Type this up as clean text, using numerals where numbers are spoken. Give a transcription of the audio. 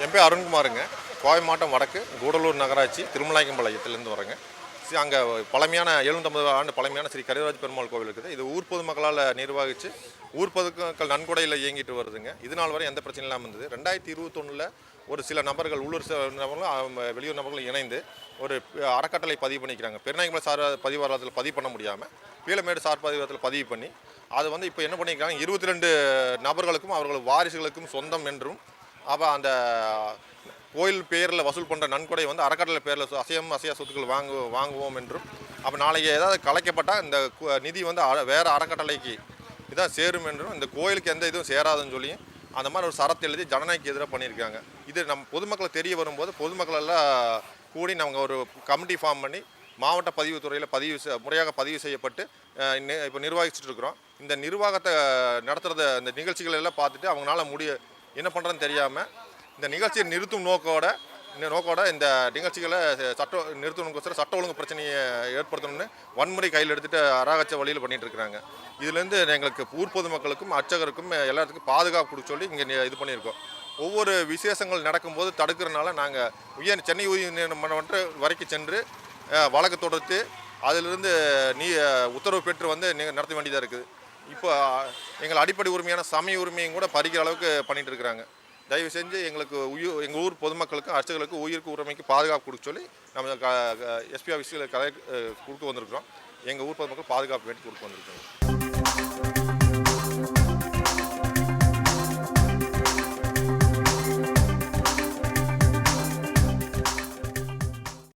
என் பேர் அருண்குமாருங்க. கோவை மாவட்டம் வடக்கு கூடலூர் நகராட்சி திருமலாயக்கம்பாளையத்திலேருந்து வரேங்க. அங்கே பழமையான 750 ஆண்டு பழமையான ஸ்ரீ கரிவராஜ பெருமாள் கோவில் இருக்குது. இது ஊர் பொதுமக்களால் நிர்வகித்து ஊர் பொதுமக்கள் நன்கொடையில் இயங்கிட்டு வருதுங்க. இது நாள் வரை எந்த பிரச்சனையும் இல்லாமல் இருந்தது. 2021 ஒரு சில நபர்கள் உள்ளூர் நபர்களும் வெளியூர் நபர்களும் இணைந்து ஒரு அறக்கட்டளை பதிவு பண்ணிக்கிறாங்க. பெருநாயக்கம்பலம் சார் பதிவாளத்தில் பதிவு பண்ண முடியாமல் பீளமேடு சார் பதிவாளத்தில் பதிவு பண்ணி அது இப்போ என்ன பண்ணிக்கிறாங்க, 22 நபர்களுக்கும் அவர்கள் வாரிசுகளுக்கும் சொந்தம் என்றும் அந்த கோயில் பேரில் வசூல் பண்ணுற நன்கொடை அறக்கட்டளை பேரில் அசையா சொத்துக்கள் வாங்குவோம் என்றும் நாளைக்கு ஏதாவது கலைக்கப்பட்டால் இந்த நிதி வேறு அறக்கட்டளைக்கு இதான் சேரும் என்றும் இந்த கோயிலுக்கு எந்த இதுவும் சேராதுன்னு சொல்லி அந்த மாதிரி ஒரு சரத்து எழுதி ஜனநாயகக்கு எதிராக பண்ணியிருக்காங்க. இது நம்ம பொதுமக்களுக்கு தெரிய வரும்போது பொதுமக்கள் எல்லாம் கூடி நாங்கள் ஒரு கமிட்டி ஃபார்ம் பண்ணி மாவட்ட பதிவுத்துறையில் முறையாக பதிவு செய்யப்பட்டு இப்போ நிர்வகிச்சுட்டு இருக்கிறோம். இந்த நிர்வாகத்தை நடத்துகிறத இந்த நிகழ்ச்சிகள் எல்லாம் பார்த்துட்டு அவங்களால என்ன பண்ணுறதுன்னு தெரியாமல் இந்த நிகழ்ச்சியை நிறுத்தும் நோக்கோட இந்த நிகழ்ச்சிகளை நிறுத்தணுக்கோசரம் சட்ட ஒழுங்கு பிரச்சனையை ஏற்படுத்தணும்னு வன்முறை கையில் எடுத்துகிட்டு அராகச்ச வழியில் பண்ணிகிட்டு இருக்கிறாங்க. இதுலேருந்து எங்களுக்கு ஊர் பொதுமக்களுக்கும் அர்ச்சகருக்கும் எல்லாத்துக்கும் பாதுகாப்பு கொடுக்க சொல்லி இங்கே இது பண்ணியிருக்கோம். ஒவ்வொரு விசேஷங்கள் நடக்கும்போது தடுக்கிறனால நாங்கள் சென்னை உயர்நீதிமன்ற வரைக்கும் சென்று வழக்கு தொடுத்து அதிலிருந்து உத்தரவு பெற்று நடத்த வேண்டியதாக இருக்குது. இப்போ எங்கள் அடிப்படை உரிமையான சமய உரிமையும் கூட பறிக்கிற அளவுக்கு பண்ணிகிட்டு இருக்கிறாங்க. தயவு செஞ்சு எங்களுக்கு எங்கள் ஊர் பொதுமக்களுக்கும் அர்ச்சகர்களுக்கும் உயிருக்கு உரிமைக்கு பாதுகாப்பு கொடுக்க சொல்லி நம்ம எஸ்பி ஆஃபீஸில் கொடுக்க வந்திருக்கிறோம். எங்கள் ஊர் பொதுமக்கள் பாதுகாப்பு வேண்டி கொடுக்க வந்திருக்கிறோம்.